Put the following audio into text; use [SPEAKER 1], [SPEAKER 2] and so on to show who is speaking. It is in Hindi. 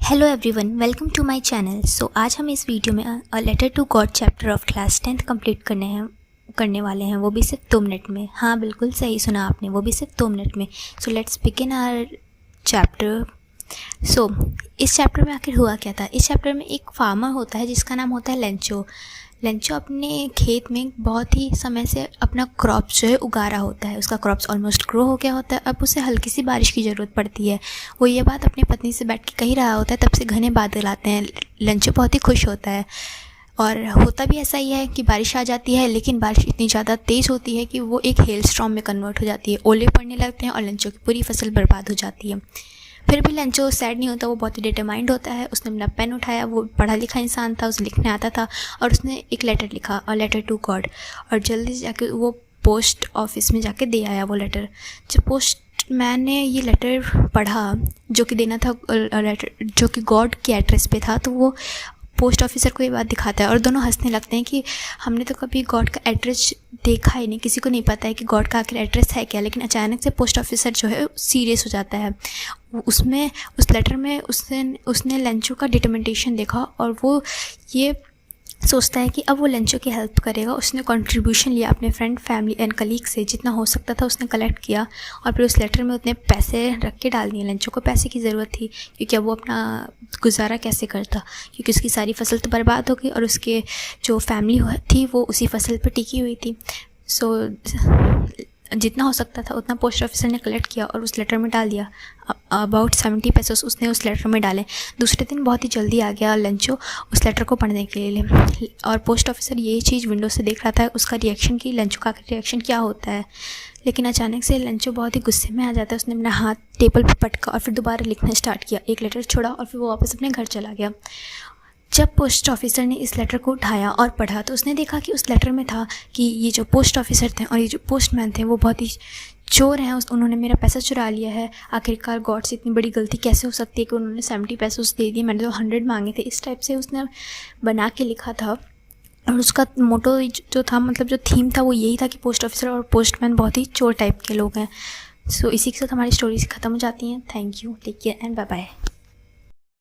[SPEAKER 1] Hello everyone, welcome to my channel. So आज हम इस वीडियो में a letter to God chapter of class 10th complete करने वाले हैं, वो भी सिर्फ 2 मिनट में। हाँ, बिल्कुल सही सुना आपने, वो भी सिर्फ 2 मिनट में। So let's begin our chapter. So इस चैप्टर में आखिर हुआ क्या था। इस चैप्टर में एक फार्मर होता है जिसका नाम होता है लेंचो। लेंचो अपने खेत में बहुत ही समय से अपना क्रॉप्स जो है उगा रहा होता है। उसका क्रॉप्स ऑलमोस्ट ग्रो हो गया होता है। अब उसे हल्की सी बारिश की ज़रूरत पड़ती है। वो ये बात अपनी पत्नी से बैठ के कह रहा होता है, तब से घने बादल आते हैं। लेंचो बहुत ही खुश होता है और होता भी ऐसा ही है कि बारिश आ जाती है, लेकिन बारिश इतनी ज़्यादा तेज़ होती है कि वो एक हेल स्टॉर्म में कन्वर्ट हो जाती है। ओले पड़ने लगते हैं और लेंचो की पूरी फसल बर्बाद हो जाती है। फिर भी लेंचो सैड नहीं होता, वो बहुत ही डिटरमाइंड होता है। उसने अपना पेन उठाया, वो पढ़ा लिखा इंसान था, उसे लिखने आता था और उसने एक लेटर लिखा, अ लेटर टू गॉड। और जल्दी से जाके वो पोस्ट ऑफिस में जाके दे आया वो लेटर। जब पोस्ट मैन ने ये लेटर पढ़ा जो कि देना था, लेटर जो कि गॉड के एड्रेस पे था, तो वो पोस्ट ऑफिसर को ये बात दिखाता है और दोनों हंसने लगते हैं कि हमने तो कभी गॉड का एड्रेस देखा ही नहीं, किसी को नहीं पता है कि गॉड का आखिर एड्रेस है क्या। लेकिन अचानक से पोस्ट ऑफिसर जो है सीरियस हो जाता है। उसमें उस लेटर में उसने लेंचो का डिटर्मिनेशन देखा और वो ये सोचता है कि अब वो लेंचो की हेल्प करेगा। उसने कंट्रीब्यूशन लिया अपने फ्रेंड, फैमिली एंड कलीग से, जितना हो सकता था उसने कलेक्ट किया और फिर उस लेटर में उतने पैसे रख के डाल दिए। लेंचो को पैसे की ज़रूरत थी क्योंकि अब वो अपना गुजारा कैसे करता, क्योंकि उसकी सारी फसल तो बर्बाद हो गई और उसके जो फैमिली थी वो उसी फसल पर टिकी हुई थी। सो जितना हो सकता था उतना पोस्ट ऑफिसर ने कलेक्ट किया और उस लेटर में डाल दिया। अबाउट 70 पैसे उसने उस लेटर में डाले। दूसरे दिन बहुत ही जल्दी आ गया लेंचो उस लेटर को पढ़ने के लिए और पोस्ट ऑफिसर यही चीज़ विंडो से देख रहा था, उसका रिएक्शन की लेंचो का रिएक्शन क्या होता है। लेकिन अचानक से लेंचो बहुत ही गुस्से में आ जाता है। उसने अपना हाथ टेबल पर पटका और फिर दोबारा लिखना स्टार्ट किया। एक लेटर छोड़ा और फिर वो वापस अपने घर चला गया। जब पोस्ट ऑफिसर ने इस लेटर को उठाया और पढ़ा तो उसने देखा कि उस लेटर में था कि ये जो पोस्ट ऑफिसर थे और ये जो पोस्टमैन थे वो बहुत ही चोर हैं। उन्होंने मेरा पैसा चुरा लिया है। आखिरकार गॉड से इतनी बड़ी गलती कैसे हो सकती है कि उन्होंने 70 पैसे उसे दे दिए, मैंने तो 100 मांगे थे। इस टाइप से उसने बना के लिखा था और उसका मोटो जो था, मतलब जो थीम था, वो यही था कि पोस्ट ऑफिसर और पोस्टमैन बहुत ही चोर टाइप के लोग हैं। सो इसी के साथ हमारी स्टोरीज ख़त्म हो जाती हैं। Thank you, take care and bye bye.